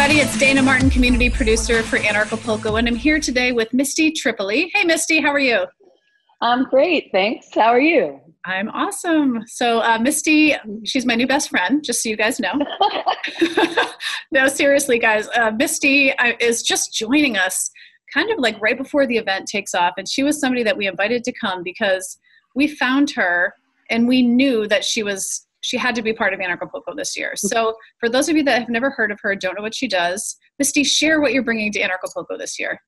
everybody. It's Dayna Martin, community producer for Anarchapulco, and I'm here today with Misty Tripoli. Hey, Misty, how are you? I'm great, thanks. How are you? I'm awesome. So Misty, she's my new best friend, just so you guys know. No, seriously, guys. Misty is just joining us kind of like right before the event takes off, and she was somebody that we invited to come because we found her and we knew that she had to be part of Anarchapulco this year. So for those of you that have never heard of her, don't know what she does, Misty, share what you're bringing to Anarchapulco this year.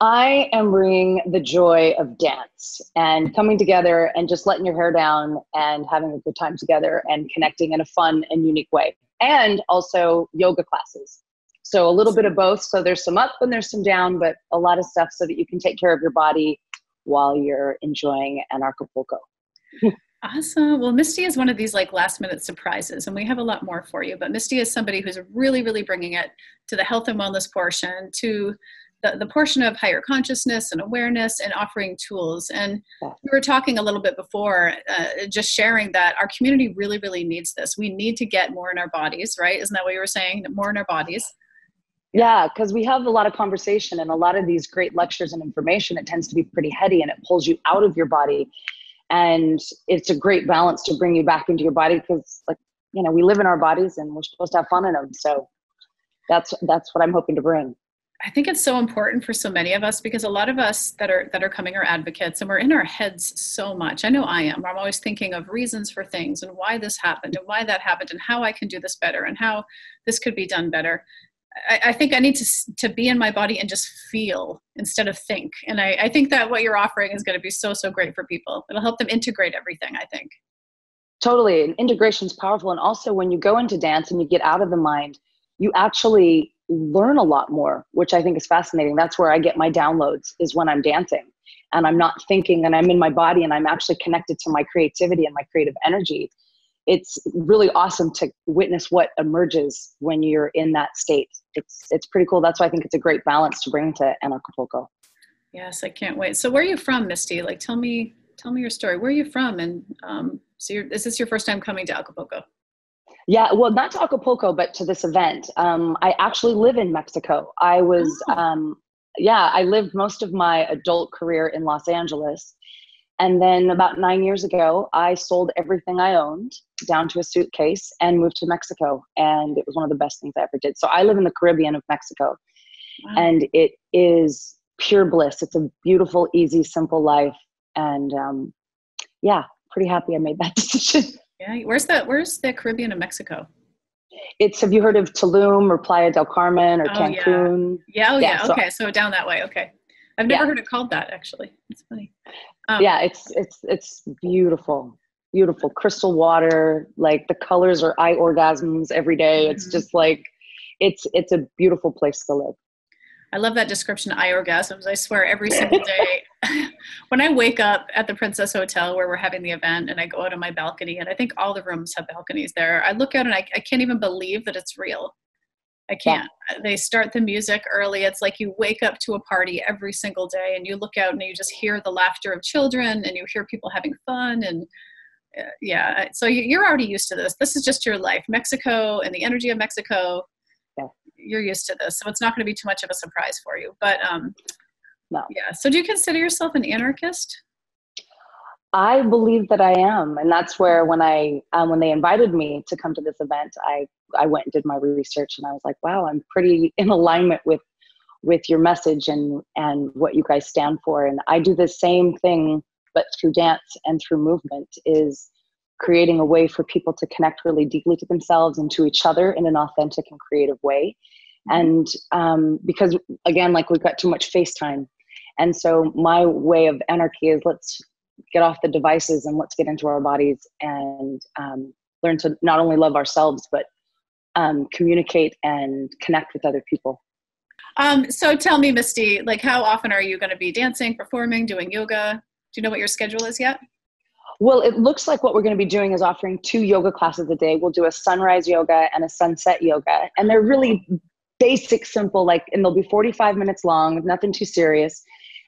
I am bringing the joy of dance and coming together and just letting your hair down and having a good time together and connecting in a fun and unique way. And also yoga classes. So a little bit of both. So there's some up and there's some down, but a lot of stuff so that you can take care of your body while you're enjoying Anarchapulco. Awesome. Well, Misty is one of these like last minute surprises, and we have a lot more for you. But Misty is somebody who's really, really bringing it to the health and wellness portion, to the portion of higher consciousness and awareness, and offering tools. And we were talking a little bit before, just sharing that our community really, really needs this. We need to get more in our bodies, right? Isn't that what you were saying? More in our bodies. Yeah, because we have a lot of conversation and a lot of these great lectures and information. It tends to be pretty heady and it pulls you out of your body. And it's a great balance to bring you back into your body because, like, you know, we live in our bodies and we're supposed to have fun in them. So that's what I'm hoping to bring. I think it's so important for so many of us because a lot of us that are coming are advocates and we're in our heads so much. I know I am. I'm always thinking of reasons for things and why this happened and why that happened and how I can do this better and how this could be done better. I think I need to be in my body and just feel instead of think. And I think that what you're offering is going to be so, so great for people. It'll help them integrate everything, I think. Totally. And integration is powerful. And also when you go into dance and you get out of the mind, you actually learn a lot more, which I think is fascinating. That's where I get my downloads, is when I'm dancing and I'm not thinking and I'm in my body and I'm actually connected to my creativity and my creative energy. It's really awesome to witness what emerges when you're in that state. It's pretty cool. That's why I think it's a great balance to bring to Anarchapulco. Yes, I can't wait. So where are you from, Misty? Like, tell me your story. Where are you from? And is this your first time coming to Acapulco? Yeah, well, not to Acapulco, but to this event. I actually live in Mexico. I lived most of my adult career in Los Angeles. And then about 9 years ago, I sold everything I owned down to a suitcase and moved to Mexico. And it was one of the best things I ever did. So I live in the Caribbean of Mexico. Wow. And it is pure bliss. It's a beautiful, easy, simple life. And pretty happy I made that decision. Yeah. Where's the Caribbean of Mexico? Have you heard of Tulum or Playa del Carmen or Cancun? Yeah. Okay. So down that way. Okay. I've never heard it called that, actually. It's funny. It's beautiful, beautiful crystal water. Like the colors are eye orgasms every day. Mm-hmm. It's just like, it's a beautiful place to live. I love that description, eye orgasms. I swear every single day when I wake up at the Princess Hotel where we're having the event and I go out on my balcony, and I think all the rooms have balconies there. I look out and I can't even believe that it's real. I can't. Yeah. They start the music early. It's like you wake up to a party every single day and you look out and you just hear the laughter of children and you hear people having fun. And so you're already used to this. This is just your life. Mexico and the energy of Mexico, you're used to this. So it's not going to be too much of a surprise for you. But no. Yeah. So do you consider yourself an anarchist? I believe that I am. And that's where when they invited me to come to this event, I went and did my research and I was like, wow, I'm pretty in alignment with your message and what you guys stand for. And I do the same thing, but through dance and through movement, is creating a way for people to connect really deeply to themselves and to each other in an authentic and creative way. And because again, like we've got too much FaceTime. And so my way of anarchy is let's get off the devices and let's get into our bodies and learn to not only love ourselves, but communicate and connect with other people. So tell me, Misty, like how often are you going to be dancing, performing, doing yoga? Do you know what your schedule is yet? Well, it looks like what we're going to be doing is offering 2 yoga classes a day. We'll do a sunrise yoga and a sunset yoga. And they're really basic, simple, and they'll be 45 minutes long, nothing too serious.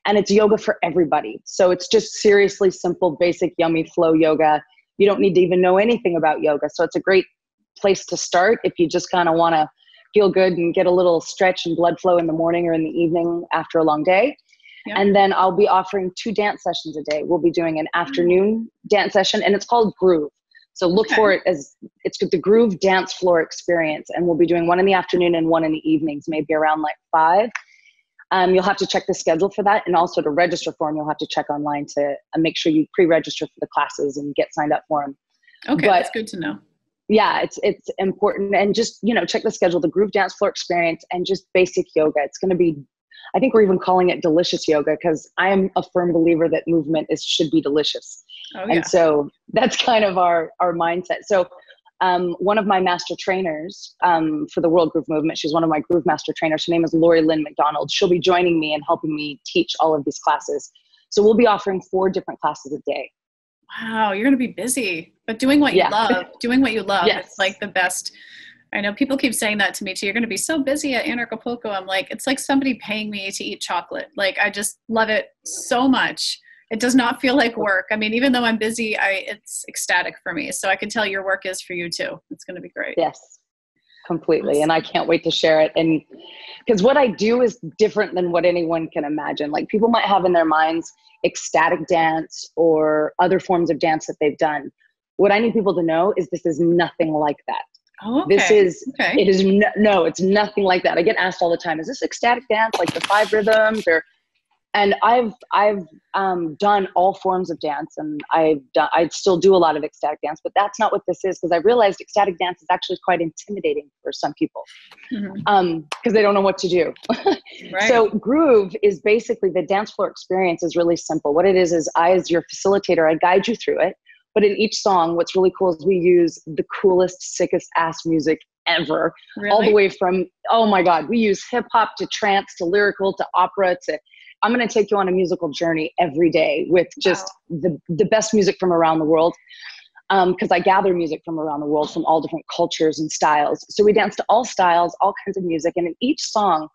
And it's yoga for everybody. So it's just seriously simple, basic, yummy flow yoga. You don't need to even know anything about yoga. So it's a great place to start if you just kind of want to feel good and get a little stretch and blood flow in the morning or in the evening after a long day. Yep. And then I'll be offering 2 dance sessions a day. We'll be doing an afternoon dance session, and it's called Groove. So look for it as it's the Groove dance floor experience. And we'll be doing one in the afternoon and one in the evenings, maybe around like 5. You'll have to check the schedule for that. And also to register for them, you'll have to check online to make sure you pre-register for the classes and get signed up for them. Okay, that's good to know. Yeah, it's important. And just, check the schedule, the Groove dance floor experience, and just basic yoga. It's going to be, I think we're even calling it delicious yoga, because I am a firm believer that movement should be delicious. Oh, yeah. And so that's kind of our mindset. So one of my master trainers for the World Groove Movement, she's one of my Groove master trainers. Her name is Lori Lynn McDonald. She'll be joining me and helping me teach all of these classes. So we'll be offering 4 different classes a day. Wow, you're going to be busy, but doing what you love, Yes. It's like the best. I know people keep saying that to me too. You're going to be so busy at Anarchapulco. I'm like, it's like somebody paying me to eat chocolate. Like, I just love it so much. It does not feel like work. I mean, even though I'm busy, it's ecstatic for me. So I can tell your work is for you too. It's going to be great. Yes, completely. And I can't wait to share it. And because what I do is different than what anyone can imagine. Like, people might have in their minds ecstatic dance or other forms of dance that they've done. What I need people to know is this is nothing like that. Oh, okay. It's nothing like that. I get asked all the time, is this ecstatic dance, like the 5 rhythms? And I've done all forms of dance, and I still do a lot of ecstatic dance, but that's not what this is, because I realized ecstatic dance is actually quite intimidating for some people, because they don't know what to do. Right. So Groove is basically, the dance floor experience is really simple. What it is I, as your facilitator, I guide you through it. But in each song, what's really cool is we use the coolest, sickest ass music ever. Really? All the way from, oh my God, we use hip hop to trance to lyrical to opera to, I'm going to take you on a musical journey every day with just the best music from around the world. Because I gather music from around the world, from all different cultures and styles. So we dance to all styles, all kinds of music. And in each song,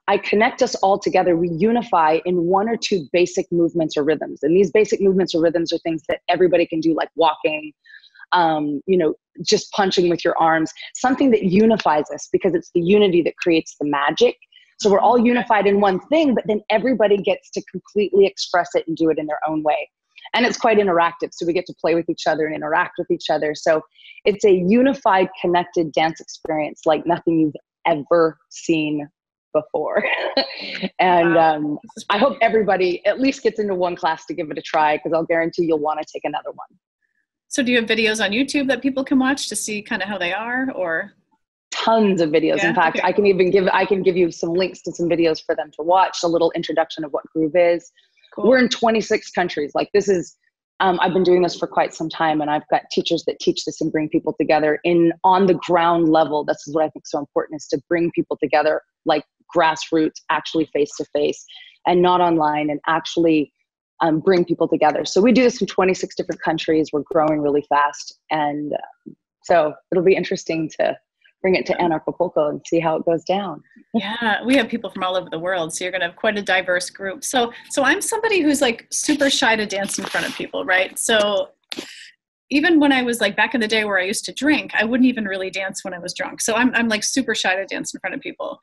I connect us all together. We unify in 1 or 2 basic movements or rhythms. And these basic movements or rhythms are things that everybody can do, like walking, just punching with your arms, something that unifies us, because it's the unity that creates the magic. So we're all unified in one thing, but then everybody gets to completely express it and do it in their own way. And it's quite interactive. So we get to play with each other and interact with each other. So it's a unified, connected dance experience like nothing you've ever seen before. And I hope everybody at least gets into one class to give it a try, because I'll guarantee you'll want to take another one. So do you have videos on YouTube that people can watch to see kind of how they are, or? Tons of videos. Yeah, in fact, okay. I can give you some links to some videos for them to watch, a little introduction of what Groove is. Cool. We're in 26 countries. Like, this is, I've been doing this for quite some time, and I've got teachers that teach this and bring people together on the ground level. This is what I think is so important, is to bring people together, like grassroots, actually face to face, and not online, and actually bring people together. So we do this in 26 different countries. We're growing really fast. And so it'll be interesting to bring it to Anarchapulco and see how it goes down. Yeah, we have people from all over the world, so you're going to have quite a diverse group. So I'm somebody who's like super shy to dance in front of people, right? So even when I was like back in the day where I used to drink, I wouldn't even really dance when I was drunk. So I'm like super shy to dance in front of people.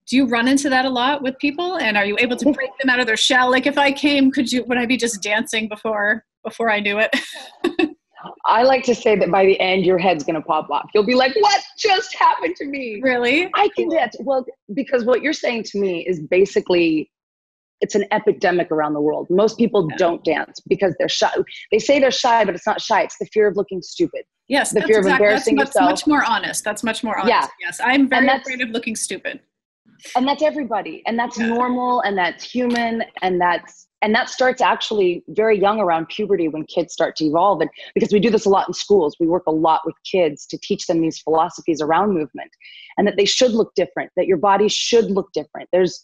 Do you run into that a lot with people, and are you able to break them out of their shell? Like, if I came, would I be just dancing before I knew it? I like to say that by the end, your head's going to pop off. You'll be like, what just happened to me? Really? I can dance. Well, because what you're saying to me is basically, it's an epidemic around the world. Most people don't dance because they're shy. They say they're shy, but it's not shy. It's the fear of looking stupid. Yes. The fear of embarrassing yourself. That's much more honest. That's much more honest. Yeah. Yes. I'm very afraid of looking stupid. And that's everybody. And that's normal. And that's human. And that starts actually very young, around puberty, when kids start to evolve. And because we do this a lot in schools, we work a lot with kids to teach them these philosophies around movement, and that they should look different, that your body should look different. There's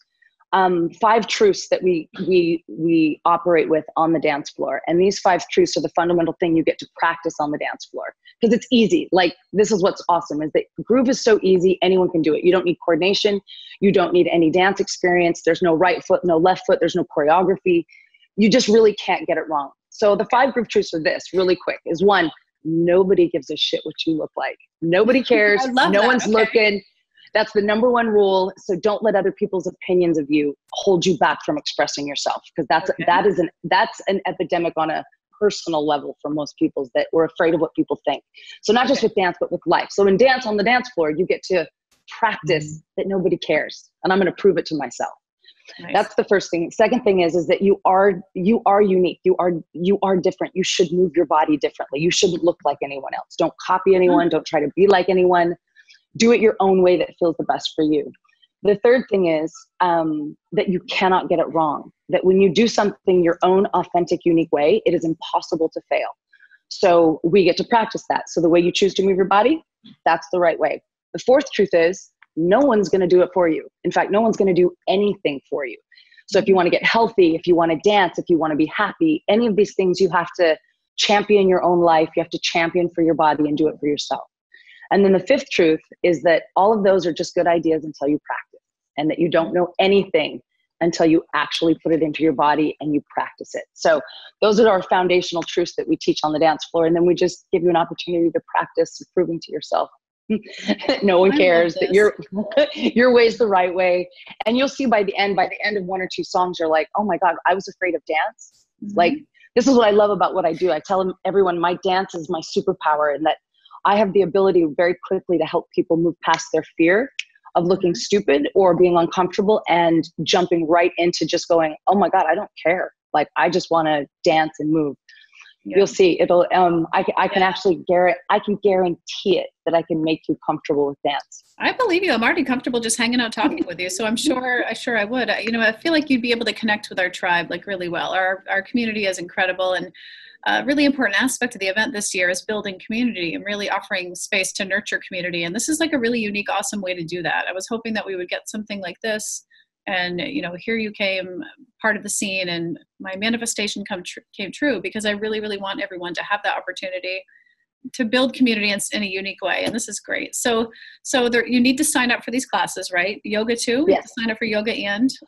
5 truths that we operate with on the dance floor. And these 5 truths are the fundamental thing you get to practice on the dance floor, because it's easy. Like, this is what's awesome, is that Groove is so easy. Anyone can do it. You don't need coordination. You don't need any dance experience. There's no right foot, no left foot. There's no choreography. You just really can't get it wrong. So the 5 Groove truths are this, really quick, is 1, nobody gives a shit what you look like. Nobody cares. No one's looking. That's the number one rule. So don't let other people's opinions of you hold you back from expressing yourself, because that's an epidemic on a personal level for most people, that we're afraid of what people think. So not just with dance, but with life. So in dance, on the dance floor, you get to practice that nobody cares, and I'm going to prove it to myself. Nice. That's the first thing. Second thing is that you are unique. You are different. You should move your body differently. You shouldn't look like anyone else. Don't copy anyone. Don't try to be like anyone. Do it your own way that feels the best for you. The third thing is that you cannot get it wrong. That when you do something your own authentic, unique way, it is impossible to fail. So we get to practice that. So the way you choose to move your body, that's the right way. The fourth truth is no one's going to do it for you. In fact, no one's going to do anything for you. So if you want to get healthy, if you want to dance, if you want to be happy, any of these things, you have to champion your own life. You have to champion for your body and do it for yourself. And then the fifth truth is that all of those are just good ideas until you practice, and that you don't know anything until you actually put it into your body and you practice it. So those are our foundational truths that we teach on the dance floor. And then we just give you an opportunity to practice proving to yourself no one cares, that your way's the right way. And you'll see by the end of one or two songs, you're like, oh my God, I was afraid of dance. Like, this is what I love about what I do. I tell everyone my dance is my superpower, and that I have the ability very quickly to help people move past their fear of looking stupid or being uncomfortable, and jumping right into just going, oh my God, I don't care. Like, I just want to dance and move. Yeah. You'll see it'll, I can actually guarantee it that I can make you comfortable with dance. I believe you. I'm already comfortable just hanging out talking with you. So I'm sure I would. You know, I feel like you'd be able to connect with our tribe like really well. Our community is incredible, and a really important aspect of the event this year is building community and really offering space to nurture community. And this is like a really unique, awesome way to do that. I was hoping that we would get something like this. And, you know, here you came part of the scene, and my manifestation came true, because I really, really want everyone to have that opportunity to build community in a unique way. And this is great. So you need to sign up for these classes, right? Yoga too? Yes. You have to sign up for yoga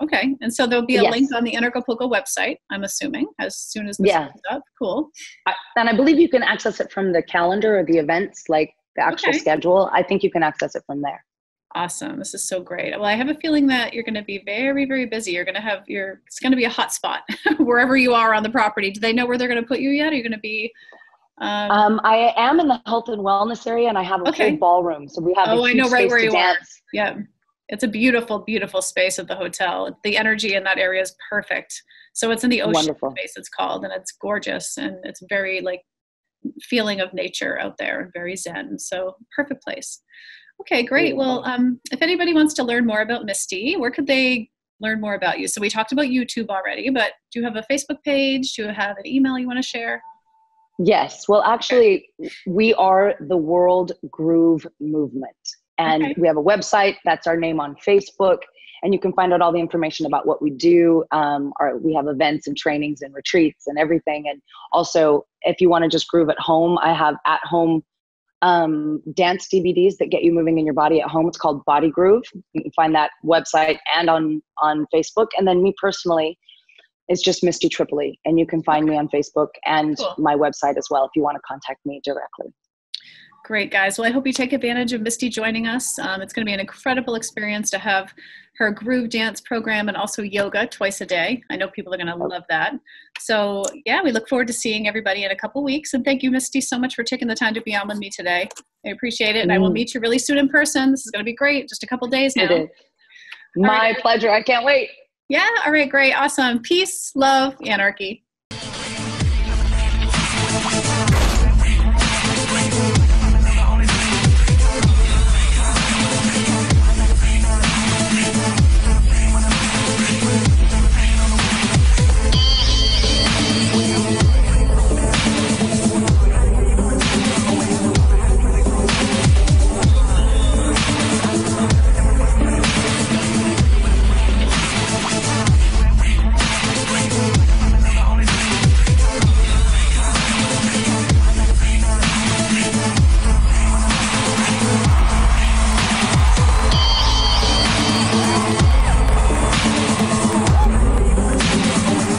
okay. And so there'll be a link on the Anarchapulco website, I'm assuming, as soon as this comes up. Cool. And I believe you can access it from the calendar or the events, like the actual schedule. I think you can access it from there. Awesome. This is so great. Well, I have a feeling that you're going to be very, very busy. It's going to be a hot spot wherever you are on the property. Do they know where they're going to put you yet? Are you going to be? I am in the health and wellness area, and I have a full ballroom. So we have a huge space to dance. Yeah. It's a beautiful, beautiful space at the hotel. The energy in that area is perfect. So it's in the ocean space, it's called, and it's gorgeous. And it's very like feeling of nature out there, very zen. So perfect place. Okay, great. Well, if anybody wants to learn more about Misty, where could they learn more about you? So we talked about YouTube already, but do you have a Facebook page? Do you have an email you want to share? Yes. Well, actually, we are the World Groove Movement. And we have a website. That's our name on Facebook. And you can find out all the information about what we do. We have events and trainings and retreats and everything. And also, if you want to just groove at home, I have at-home dance DVDs that get you moving in your body at home. It's called Body Groove. You can find that website and on Facebook. And then me personally, it's just Misty Tripoli, and you can find me on Facebook and my website as well if you want to contact me directly. Great, guys. Well, I hope you take advantage of Misty joining us. It's going to be an incredible experience to have her groove dance program and also yoga twice a day. I know people are going to love that. So yeah, we look forward to seeing everybody in a couple weeks. And thank you, Misty, so much for taking the time to be on with me today. I appreciate it. And I will meet you really soon in person. This is going to be great. Just a couple days now. It is. My pleasure. I can't wait. Yeah. All right. Great. Awesome. Peace, love, anarchy.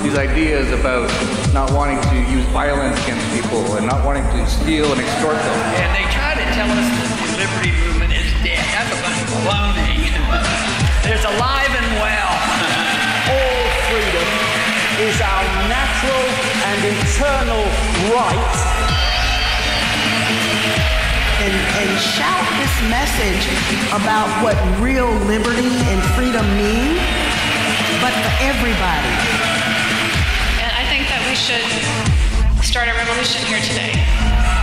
Ideas about not wanting to use violence against people and not wanting to steal and extort them. And they try to tell us that the liberty movement is dead. That's a bunch of Baloney. It's alive and well. All freedom is our natural and eternal right. And shout this message about what real liberty and freedom mean, but for everybody. And I think that we should start a revolution here today.